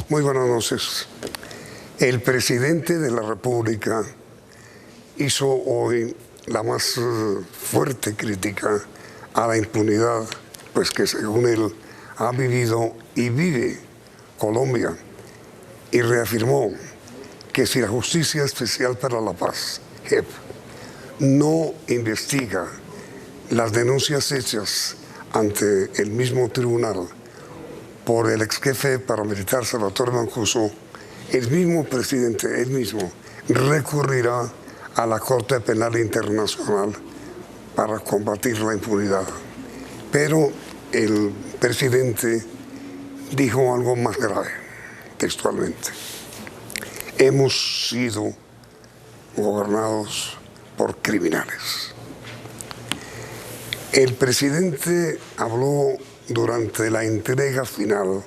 Muy buenas noches. El presidente de la República hizo hoy la más fuerte crítica a la impunidad, pues que según él ha vivido y vive Colombia, y reafirmó que si la Justicia Especial para la Paz, JEP, no investiga las denuncias hechas ante el mismo tribunal por el ex jefe paramilitar Salvatore Mancuso, el mismo presidente, él mismo, recurrirá a la Corte Penal Internacional para combatir la impunidad. Pero el presidente dijo algo más grave, textualmente. Hemos sido gobernados por criminales. El presidente habló durante la entrega final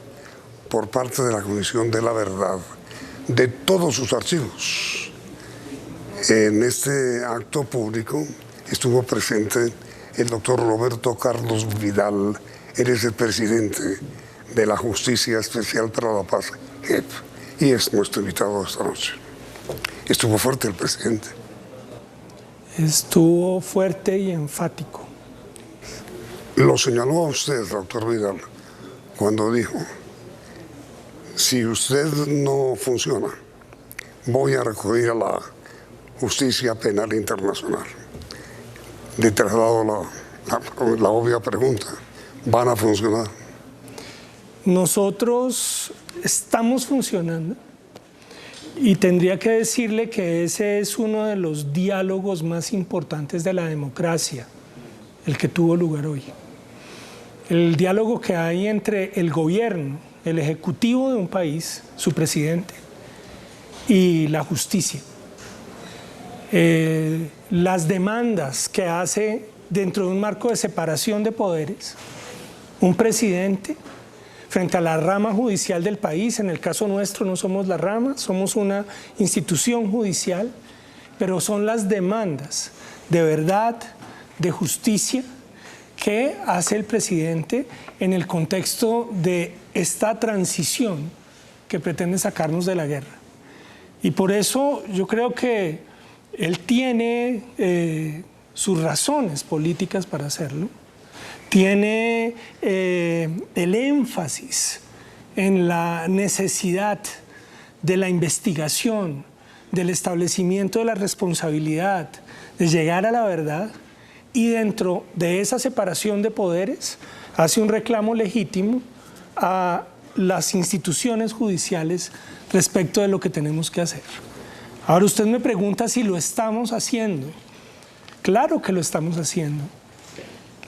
por parte de la Comisión de la Verdad de todos sus archivos. En este acto público estuvo presente el doctor Roberto Carlos Vidal. Él es el presidente de la Justicia Especial para la Paz, JEP, y es nuestro invitado esta noche. Estuvo fuerte el presidente. Estuvo fuerte y enfático. Lo señaló a usted, doctor Vidal, cuando dijo: si usted no funciona, voy a recurrir a la Justicia Penal Internacional. Le traslado la obvia pregunta: ¿van a funcionar? Nosotros estamos funcionando y tendría que decirle que ese es uno de los diálogos más importantes de la democracia, el que tuvo lugar hoy. El diálogo que hay entre el gobierno, el ejecutivo de un país, su presidente, y la justicia. Las demandas que hace dentro de un marco de separación de poderes un presidente frente a la rama judicial del país. En el caso nuestro no somos la rama, somos una institución judicial, pero son las demandas de verdad, de justicia, que hace el presidente en el contexto de esta transición que pretende sacarnos de la guerra. Y por eso yo creo que él tiene sus razones políticas para hacerlo, tiene el énfasis en la necesidad de la investigación, del establecimiento de la responsabilidad, de llegar a la verdad, y dentro de esa separación de poderes hace un reclamo legítimo a las instituciones judiciales respecto de lo que tenemos que hacer. Ahora usted me pregunta si lo estamos haciendo. Claro que lo estamos haciendo.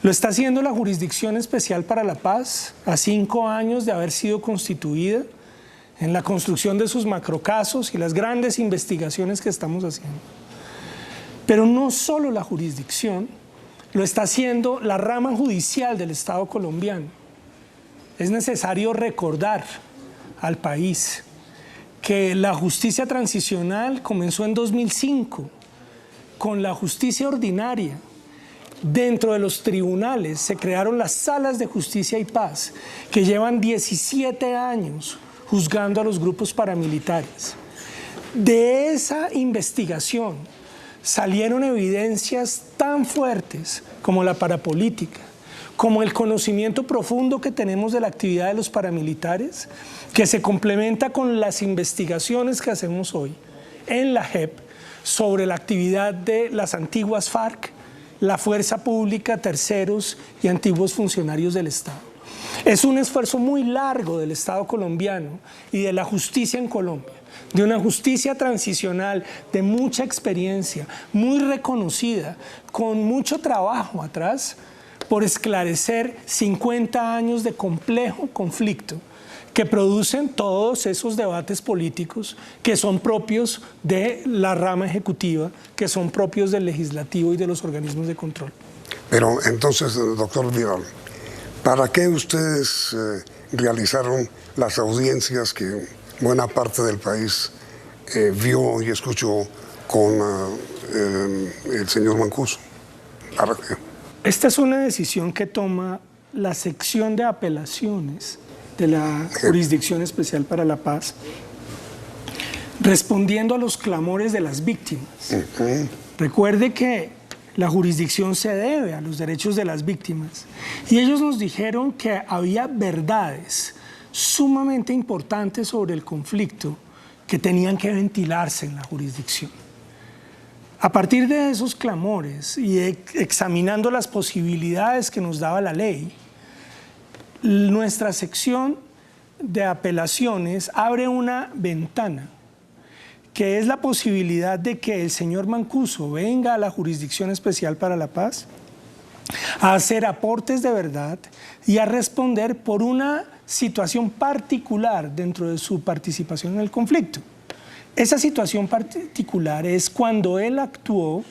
Lo está haciendo la Jurisdicción Especial para la Paz a 5 años de haber sido constituida, en la construcción de sus macrocasos y las grandes investigaciones que estamos haciendo. Pero no solo la jurisdicción, lo está haciendo la rama judicial del Estado colombiano. Es necesario recordar al país que la justicia transicional comenzó en 2005 con la justicia ordinaria. Dentro de los tribunales se crearon las salas de justicia y paz, que llevan 17 años juzgando a los grupos paramilitares. De esa investigación salieron evidencias tan fuertes como la parapolítica, como el conocimiento profundo que tenemos de la actividad de los paramilitares, que se complementa con las investigaciones que hacemos hoy en la JEP sobre la actividad de las antiguas FARC, la fuerza pública, terceros y antiguos funcionarios del Estado. Es un esfuerzo muy largo del Estado colombiano y de la justicia en Colombia, de una justicia transicional de mucha experiencia, muy reconocida, con mucho trabajo atrás, por esclarecer 50 años de complejo conflicto que producen todos esos debates políticos que son propios de la rama ejecutiva, que son propios del legislativo y de los organismos de control. Pero entonces, doctor Vidal, ¿para qué ustedes realizaron las audiencias que buena parte del país vio y escuchó con el señor Mancuso? ¿Para qué? Esta es una decisión que toma la sección de apelaciones de la Jurisdicción Especial para la Paz, respondiendo a los clamores de las víctimas. Recuerde que la jurisdicción se debe a los derechos de las víctimas y ellos nos dijeron que había verdades sumamente importantes sobre el conflicto que tenían que ventilarse en la jurisdicción. A partir de esos clamores y examinando las posibilidades que nos daba la ley, nuestra sección de apelaciones abre una ventana, que es la posibilidad de que el señor Mancuso venga a la Jurisdicción Especial para la Paz a hacer aportes de verdad y a responder por una situación particular dentro de su participación en el conflicto. Esa situación particular es cuando él actuó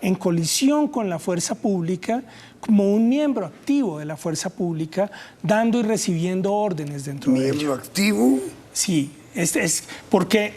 en colisión con la fuerza pública como un miembro activo de la fuerza pública, dando y recibiendo órdenes dentro de ella. ¿Miembro activo? Sí, es porque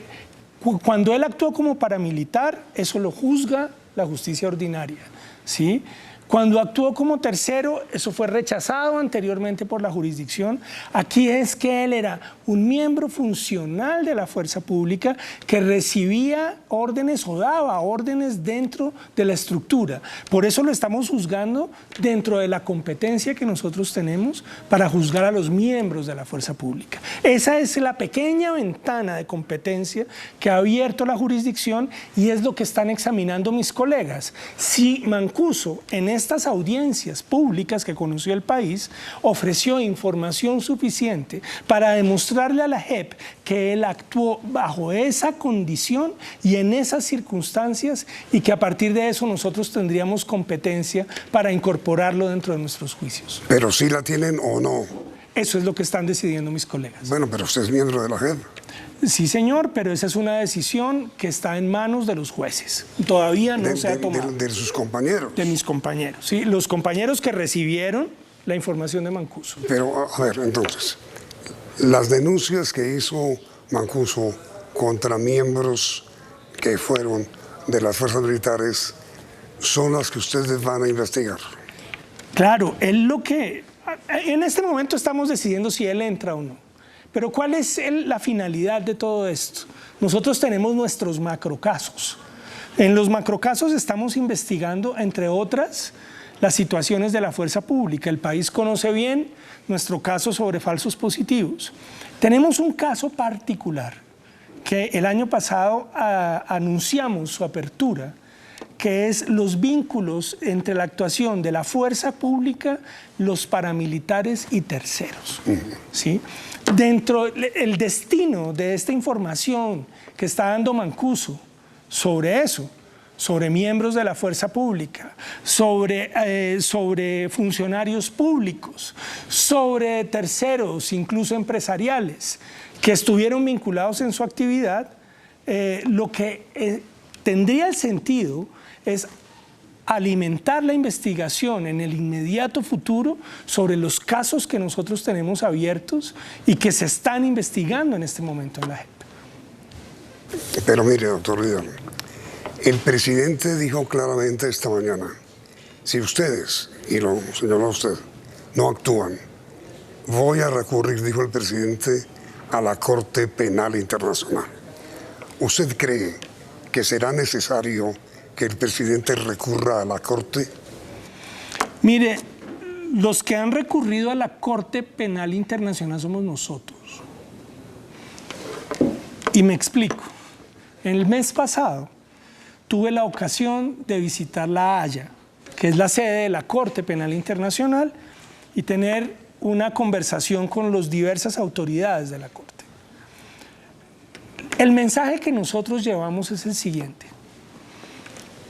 cuando él actuó como paramilitar, eso lo juzga la justicia ordinaria, ¿sí? Cuando actuó como tercero, eso fue rechazado anteriormente por la jurisdicción. Aquí es que él era un miembro funcional de la fuerza pública que recibía órdenes o daba órdenes dentro de la estructura. Por eso lo estamos juzgando dentro de la competencia que nosotros tenemos para juzgar a los miembros de la fuerza pública. Esa es la pequeña ventana de competencia que ha abierto la jurisdicción y es lo que están examinando mis colegas. Si Mancuso en estas audiencias públicas que conoció el país ofreció información suficiente para demostrarle a la JEP que él actuó bajo esa condición y en esas circunstancias y que a partir de eso nosotros tendríamos competencia para incorporarlo dentro de nuestros juicios. ¿Pero sí la tienen o no? Eso es lo que están decidiendo mis colegas. Bueno, pero usted es miembro de la JEP. Sí, señor, pero esa es una decisión que está en manos de los jueces. Todavía no se ha tomado. De sus compañeros. De mis compañeros, sí, los compañeros que recibieron la información de Mancuso. Pero, a ver, entonces, las denuncias que hizo Mancuso contra miembros que fueron de las fuerzas militares son las que ustedes van a investigar. Claro, él lo que... En este momento estamos decidiendo si él entra o no. Pero ¿cuál es la finalidad de todo esto? Nosotros tenemos nuestros macrocasos. En los macrocasos estamos investigando, entre otras, las situaciones de la fuerza pública. El país conoce bien nuestro caso sobre falsos positivos. Tenemos un caso particular que el año pasado anunciamos su apertura, que es los vínculos entre la actuación de la fuerza pública, los paramilitares y terceros, ¿sí? Dentro del destino de esta información que está dando Mancuso sobre eso, sobre miembros de la fuerza pública, sobre funcionarios públicos, sobre terceros, incluso empresariales, que estuvieron vinculados en su actividad, lo que tendría el sentido es alimentar la investigación en el inmediato futuro sobre los casos que nosotros tenemos abiertos y que se están investigando en este momento en la JEP. Pero mire, doctor Vidal, el presidente dijo claramente esta mañana, si ustedes, y lo señaló usted, no actúan, voy a recurrir, dijo el presidente, a la Corte Penal Internacional. ¿Usted cree que será necesario que el presidente recurra a la Corte? Mire, los que han recurrido a la Corte Penal Internacional somos nosotros. Y me explico. El mes pasado tuve la ocasión de visitar La Haya, que es la sede de la Corte Penal Internacional, y tener una conversación con las diversas autoridades de la Corte. El mensaje que nosotros llevamos es el siguiente.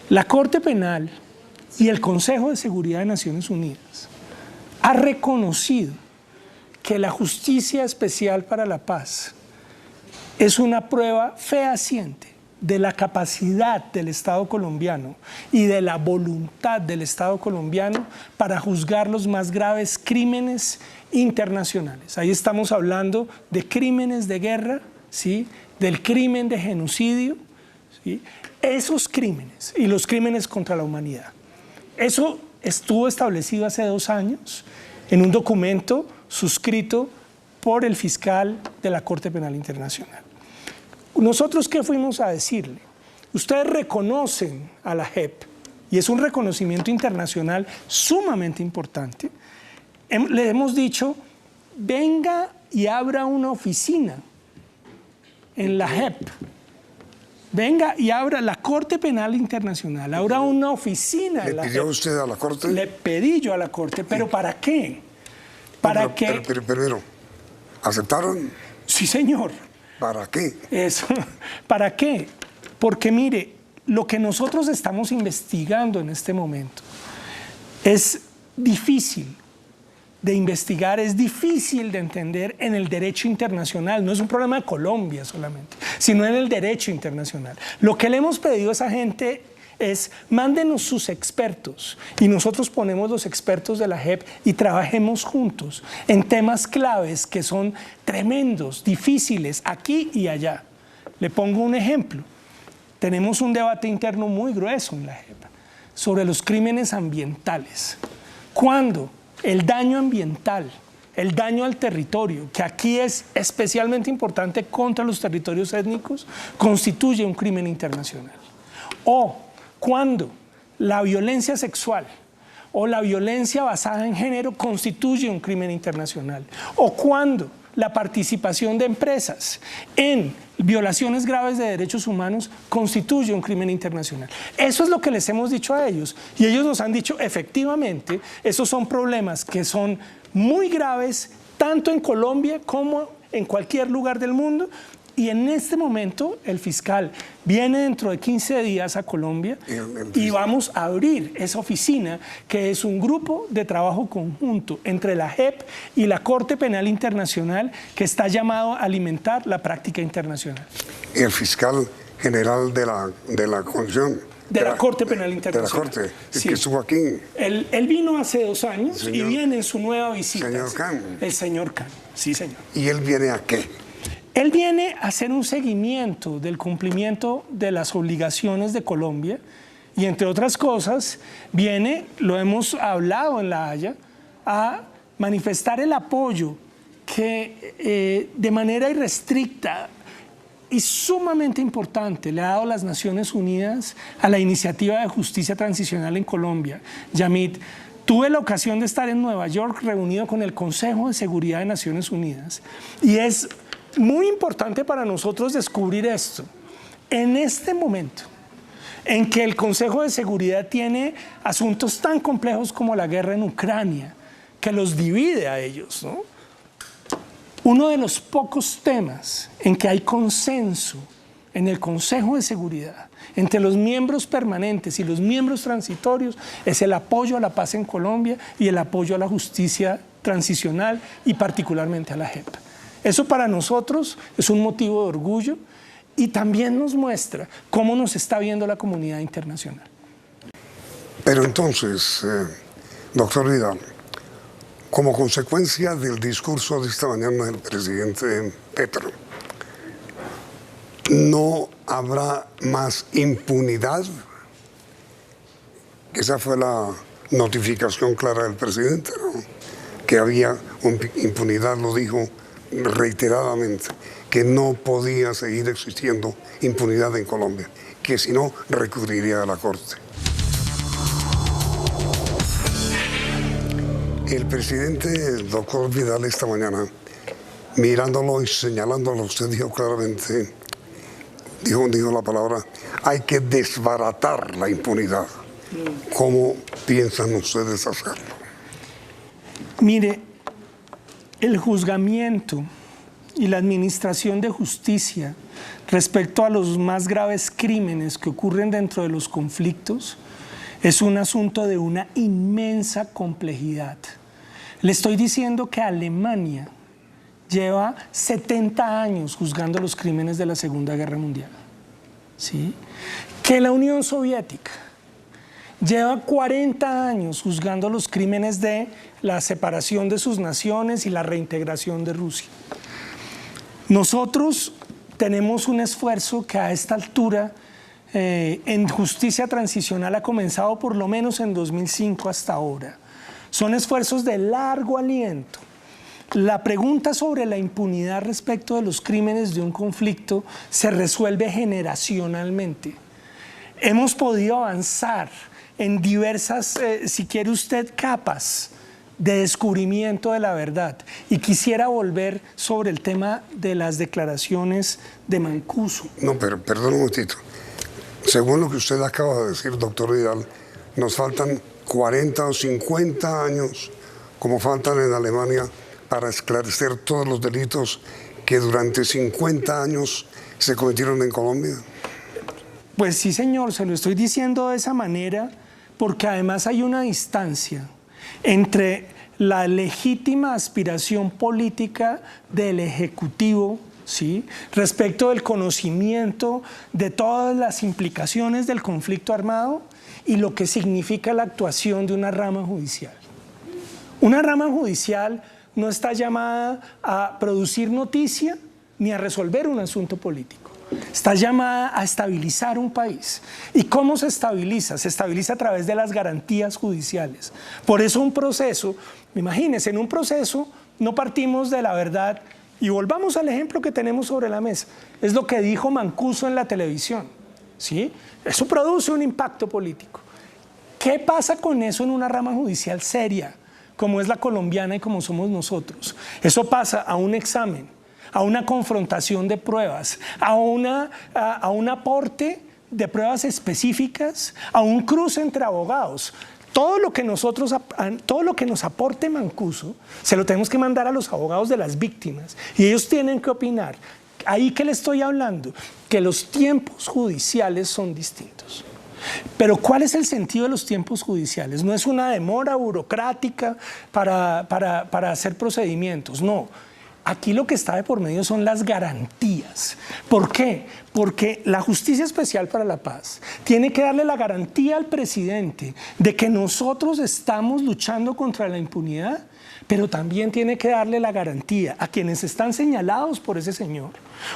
La Corte Penal y el Consejo de Seguridad de Naciones Unidas ha reconocido que la Justicia Especial para la Paz es una prueba fehaciente de la capacidad del Estado colombiano y de la voluntad del Estado colombiano para juzgar los más graves crímenes internacionales. Ahí estamos hablando de crímenes de guerra, ¿sí? Del crimen de genocidio, ¿sí? Esos crímenes y los crímenes contra la humanidad. Eso estuvo establecido hace 2 años en un documento suscrito por el fiscal de la Corte Penal Internacional. ¿Nosotros qué fuimos a decirle? Ustedes reconocen a la JEP, y es un reconocimiento internacional sumamente importante. Le hemos dicho, venga y abra una oficina en la JEP. Venga y abra la Corte Penal Internacional, abra una oficina. ¿Le pidió usted a la Corte? Le pedí yo a la Corte, ¿pero para qué? ¿Para qué? Pero primero, ¿aceptaron? Sí, señor. ¿Para qué? Eso, ¿para qué? Porque mire, lo que nosotros estamos investigando en este momento es difícil de investigar, es difícil de entender en el derecho internacional. No es un problema de Colombia solamente, sino en el derecho internacional. Lo que le hemos pedido a esa gente es, mándenos sus expertos y nosotros ponemos los expertos de la JEP y trabajemos juntos en temas claves que son tremendos, difíciles, aquí y allá. Le pongo un ejemplo. Tenemos un debate interno muy grueso en la JEP sobre los crímenes ambientales. ¿Cuándo? El daño ambiental, el daño al territorio, que aquí es especialmente importante contra los territorios étnicos, constituye un crimen internacional. O cuando la violencia sexual o la violencia basada en género constituye un crimen internacional. O cuando la participación de empresas en violaciones graves de derechos humanos constituye un crimen internacional. Eso es lo que les hemos dicho a ellos. Y ellos nos han dicho, efectivamente, esos son problemas que son muy graves, tanto en Colombia como en cualquier lugar del mundo. Y en este momento el fiscal viene dentro de 15 días a Colombia y vamos a abrir esa oficina, que es un grupo de trabajo conjunto entre la JEP y la Corte Penal Internacional, que está llamado a alimentar la práctica internacional. El fiscal general de la Constitución. De la Corte Penal Internacional. De la Corte, sí. Que estuvo aquí. Él vino hace 2 años y viene en su nueva visita. Señor Khan. El señor Khan, sí señor. ¿Y él viene a qué? Él viene a hacer un seguimiento del cumplimiento de las obligaciones de Colombia y, entre otras cosas, viene, lo hemos hablado en La Haya, a manifestar el apoyo que de manera irrestricta y sumamente importante le ha dado las Naciones Unidas a la iniciativa de justicia transicional en Colombia. Yamit, tuve la ocasión de estar en Nueva York reunido con el Consejo de Seguridad de Naciones Unidas y es muy importante para nosotros descubrir esto. En este momento en que el Consejo de Seguridad tiene asuntos tan complejos como la guerra en Ucrania, que los divide a ellos, ¿no? Uno de los pocos temas en que hay consenso en el Consejo de Seguridad entre los miembros permanentes y los miembros transitorios es el apoyo a la paz en Colombia y el apoyo a la justicia transicional y particularmente a la JEP. Eso para nosotros es un motivo de orgullo y también nos muestra cómo nos está viendo la comunidad internacional. Pero entonces, doctor Vidal, como consecuencia del discurso de esta mañana del presidente Petro, ¿no habrá más impunidad? Esa fue la notificación clara del presidente, ¿no? Que había impunidad, lo dijo reiteradamente, que no podía seguir existiendo impunidad en Colombia, que si no recurriría a la Corte. El presidente, el doctor Vidal, esta mañana, mirándolo y señalándolo, usted dijo claramente, dijo la palabra, hay que desbaratar la impunidad. ¿Cómo piensan ustedes hacerlo? Mire, el juzgamiento y la administración de justicia respecto a los más graves crímenes que ocurren dentro de los conflictos es un asunto de una inmensa complejidad. Le estoy diciendo que Alemania lleva 70 años juzgando los crímenes de la Segunda Guerra Mundial, ¿sí? Que la Unión Soviética lleva 40 años juzgando los crímenes de la separación de sus naciones y la reintegración de Rusia. Nosotros tenemos un esfuerzo que a esta altura en justicia transicional ha comenzado por lo menos en 2005 hasta ahora. Son esfuerzos de largo aliento la pregunta sobre la impunidad respecto de los crímenes de un conflicto se resuelve generacionalmente. Hemos podido avanzar en diversas, si quiere usted, capas de descubrimiento de la verdad. Y quisiera volver sobre el tema de las declaraciones de Mancuso. No, pero perdón un momentito. Según lo que usted acaba de decir, doctor Vidal, nos faltan 40 o 50 años, como faltan en Alemania, para esclarecer todos los delitos que durante 50 años se cometieron en Colombia. Pues sí, señor, se lo estoy diciendo de esa manera, porque además hay una distancia entre la legítima aspiración política del Ejecutivo, ¿sí?, respecto del conocimiento de todas las implicaciones del conflicto armado y lo que significa la actuación de una rama judicial. Una rama judicial no está llamada a producir noticia ni a resolver un asunto político. Está llamada a estabilizar un país. ¿Y cómo se estabiliza? Se estabiliza a través de las garantías judiciales. Por eso un proceso, imagínense, en un proceso no partimos de la verdad. Y volvamos al ejemplo que tenemos sobre la mesa. Es lo que dijo Mancuso en la televisión, ¿sí? Eso produce un impacto político. ¿Qué pasa con eso en una rama judicial seria, como es la colombiana y como somos nosotros? Eso pasa a un examen, a una confrontación de pruebas, a un aporte de pruebas específicas, a un cruce entre abogados. Todo lo que nos aporte Mancuso se lo tenemos que mandar a los abogados de las víctimas y ellos tienen que opinar. Ahí que le estoy hablando, que los tiempos judiciales son distintos. Pero ¿cuál es el sentido de los tiempos judiciales? No es una demora burocrática para hacer procedimientos, no. Aquí lo que está de por medio son las garantías. ¿Por qué? Porque la Justicia Especial para la Paz tiene que darle la garantía al presidente de que nosotros estamos luchando contra la impunidad, pero también tiene que darle la garantía a quienes están señalados por ese señor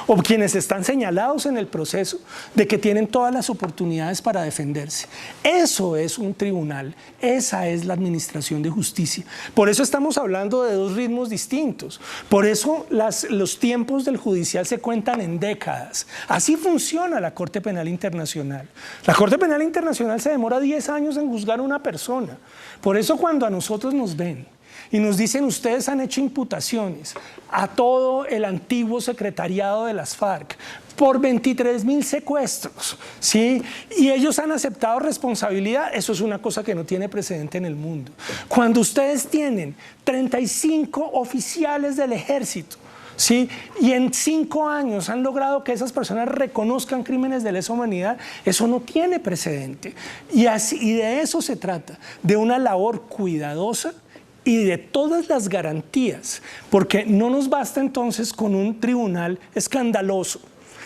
o quienes están señalados en el proceso de que tienen todas las oportunidades para defenderse. Eso es un tribunal, esa es la administración de justicia. Por eso estamos hablando de dos ritmos distintos. Por eso los tiempos del judicial se cuentan en décadas. Así funciona la Corte Penal Internacional. La Corte Penal Internacional se demora 10 años en juzgar a una persona. Por eso cuando a nosotros nos ven y nos dicen, ustedes han hecho imputaciones a todo el antiguo secretariado de las FARC por 23.000 secuestros, ¿sí? Y ellos han aceptado responsabilidad, eso es una cosa que no tiene precedente en el mundo. Cuando ustedes tienen 35 oficiales del ejército, ¿sí?, y en 5 años han logrado que esas personas reconozcan crímenes de lesa humanidad, eso no tiene precedente. Y de eso se trata, de una labor cuidadosa y de todas las garantías, porque no nos basta entonces con un tribunal escandaloso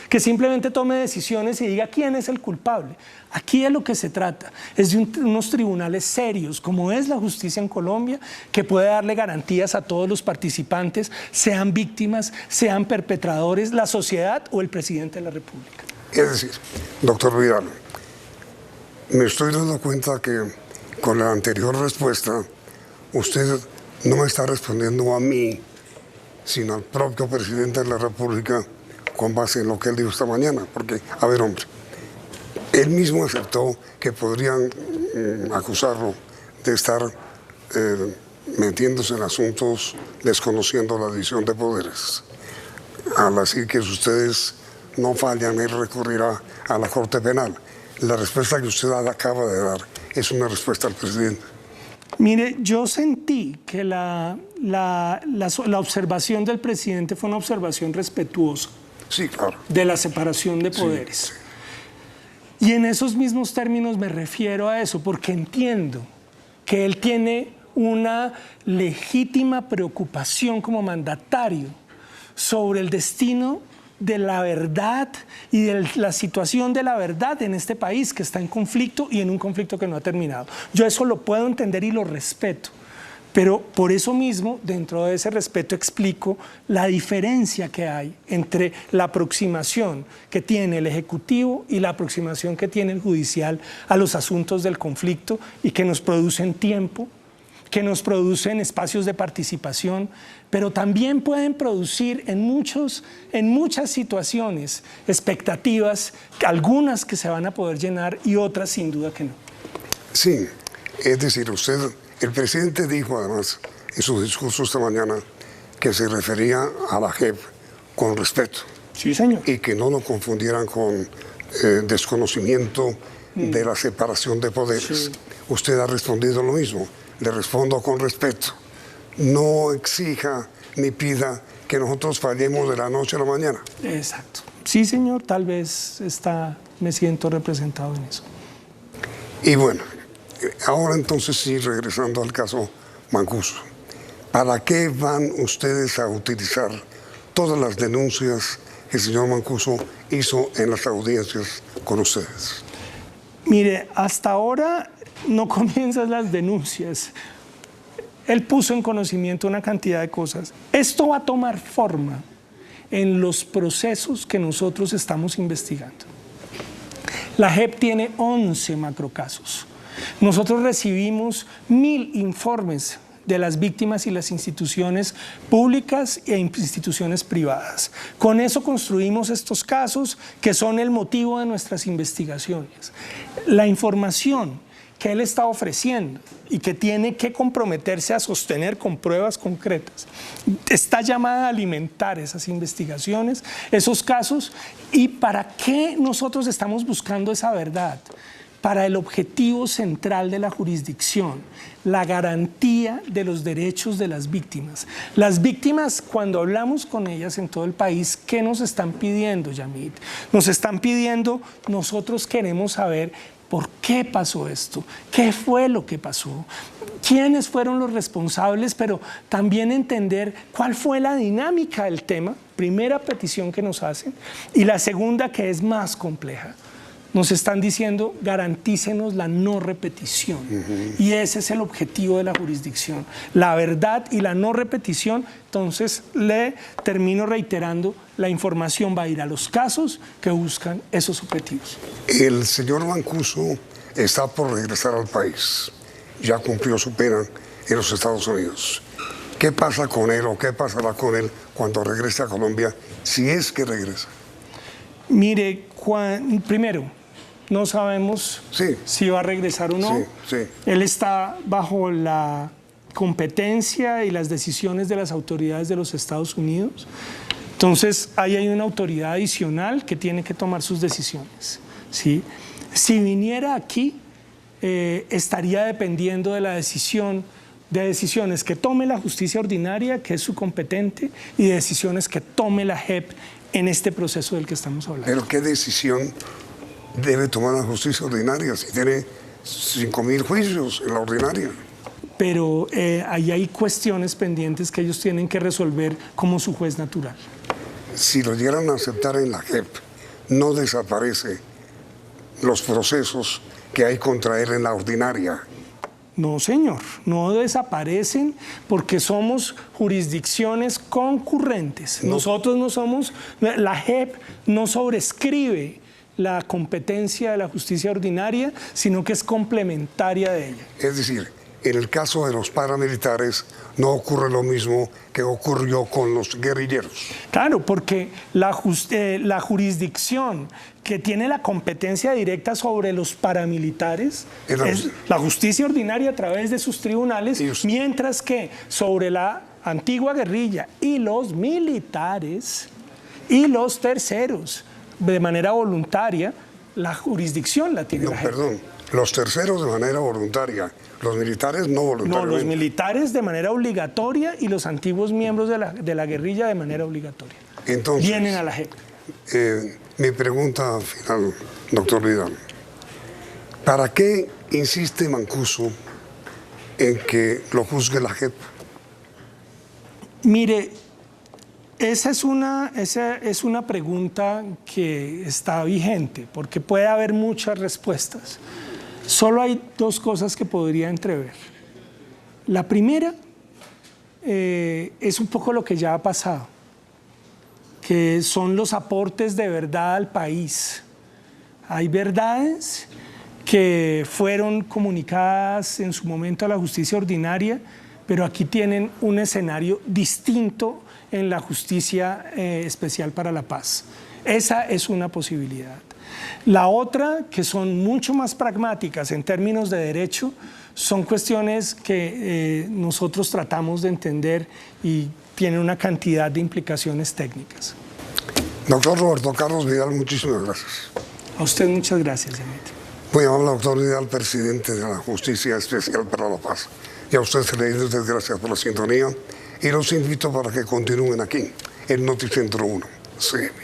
que simplemente tome decisiones y diga quién es el culpable. Aquí de lo que se trata es de unos tribunales serios, como es la justicia en Colombia, que puede darle garantías a todos los participantes, sean víctimas, sean perpetradores, la sociedad o el presidente de la República. Es decir, doctor Vidal, me estoy dando cuenta que con la anterior respuesta usted no me está respondiendo a mí, sino al propio presidente de la República con base en lo que él dijo esta mañana. Porque, a ver, hombre, él mismo aceptó que podrían acusarlo de estar metiéndose en asuntos desconociendo la división de poderes. Al así que ustedes no fallan, él recurrirá a la Corte Penal. La respuesta que usted acaba de dar es una respuesta al presidente. Mire, yo sentí que la observación del presidente fue una observación respetuosa, sí, claro, de la separación de poderes. Sí, sí. Y en esos mismos términos me refiero a eso, porque entiendo que él tiene una legítima preocupación como mandatario sobre el destino de la verdad y de la situación de la verdad en este país que está en conflicto y en un conflicto que no ha terminado. Yo eso lo puedo entender y lo respeto, pero por eso mismo, dentro de ese respeto, explico la diferencia que hay entre la aproximación que tiene el Ejecutivo y la aproximación que tiene el Judicial a los asuntos del conflicto y que nos producen tiempo que nos producen espacios de participación, pero también pueden producir en muchas situaciones expectativas, algunas que se van a poder llenar y otras sin duda que no. Sí, es decir, el presidente dijo además en su discurso esta mañana que se refería a la JEP con respeto. Sí, señor. Y que no lo confundieran con desconocimiento de la separación de poderes. Sí. Usted ha respondido lo mismo. Le respondo con respeto. No exija ni pida que nosotros fallemos de la noche a la mañana. Exacto. Sí, señor, tal vez me siento representado en eso. Y bueno, ahora entonces sí, regresando al caso Mancuso. ¿Para qué van ustedes a utilizar todas las denuncias que el señor Mancuso hizo en las audiencias con ustedes? Mire, hasta ahora no comienzan las denuncias. Él puso en conocimiento una cantidad de cosas. Esto va a tomar forma en los procesos que nosotros estamos investigando. La JEP tiene 11 macrocasos. Nosotros recibimos 1000 informes de las víctimas y las instituciones públicas e instituciones privadas. Con eso construimos estos casos que son el motivo de nuestras investigaciones. La información que él está ofreciendo y que tiene que comprometerse a sostener con pruebas concretas, está llamada a alimentar esas investigaciones, esos casos. ¿Y para qué nosotros estamos buscando esa verdad? Para el objetivo central de la jurisdicción, la garantía de los derechos de las víctimas. Las víctimas, cuando hablamos con ellas en todo el país, ¿qué nos están pidiendo, Yamit? Nos están pidiendo, nosotros queremos saber por qué pasó esto, qué fue lo que pasó, quiénes fueron los responsables, pero también entender cuál fue la dinámica del tema, primera petición que nos hacen, y la segunda, que es más compleja. Nos están diciendo, garantícenos la no repetición. Y ese es el objetivo de la jurisdicción, la verdad y la no repetición. Entonces, le termino reiterando, la información va a ir a los casos que buscan esos objetivos. El señor Mancuso está por regresar al país. Ya cumplió su pena en los Estados Unidos. ¿Qué pasa con él o qué pasará con él cuando regrese a Colombia, si es que regresa? Mire, primero, no sabemos si va a regresar o no. Él está bajo la competencia y las decisiones de las autoridades de los Estados Unidos. Entonces, ahí hay una autoridad adicional que tiene que tomar sus decisiones, ¿sí? Si viniera aquí, estaría dependiendo de la decisiones que tome la justicia ordinaria, que es su competente, y de decisiones que tome la JEP en este proceso del que estamos hablando. ¿Pero qué decisión debe tomar la justicia ordinaria si tiene 5.000 juicios en la ordinaria? Pero ahí hay cuestiones pendientes que ellos tienen que resolver como su juez natural. Si lo llegaran a aceptar en la JEP, no desaparece los procesos que hay contra él en la ordinaria. No, señor, no desaparecen porque somos jurisdicciones concurrentes. No. Nosotros no somos, la JEP no sobrescribe la competencia de la justicia ordinaria, sino que es complementaria de ella. Es decir, en el caso de los paramilitares no ocurre lo mismo que ocurrió con los guerrilleros. Claro, porque la jurisdicción que tiene la competencia directa sobre los paramilitares es la justicia ordinaria a través de sus tribunales, mientras que sobre la antigua guerrilla y los militares y los terceros, de manera voluntaria, la jurisdicción la tiene la JEP. Perdón, los terceros de manera voluntaria, los militares no voluntariamente. No, los militares de manera obligatoria y los antiguos miembros de la guerrilla de manera obligatoria. Entonces, vienen a la JEP. Mi pregunta final, doctor Vidal. ¿Para qué insiste Mancuso en que lo juzgue la JEP? Mire, esa es una pregunta que está vigente, porque puede haber muchas respuestas. Solo hay dos cosas que podría entrever. La primera es un poco lo que ya ha pasado, que son los aportes de verdad al país. Hay verdades que fueron comunicadas en su momento a la justicia ordinaria, pero aquí tienen un escenario distinto en la justicia especial para la paz. Esa es una posibilidad. La otra, que son mucho más pragmáticas en términos de derecho, son cuestiones que nosotros tratamos de entender y tienen una cantidad de implicaciones técnicas. Doctor Roberto Carlos Vidal, muchísimas gracias. A usted muchas gracias, Demetrio. Muy amable doctor Vidal, presidente de la Justicia Especial para la Paz. Y a ustedes, televidentes, gracias por la sintonía y los invito para que continúen aquí, en Noticentro 1, CM.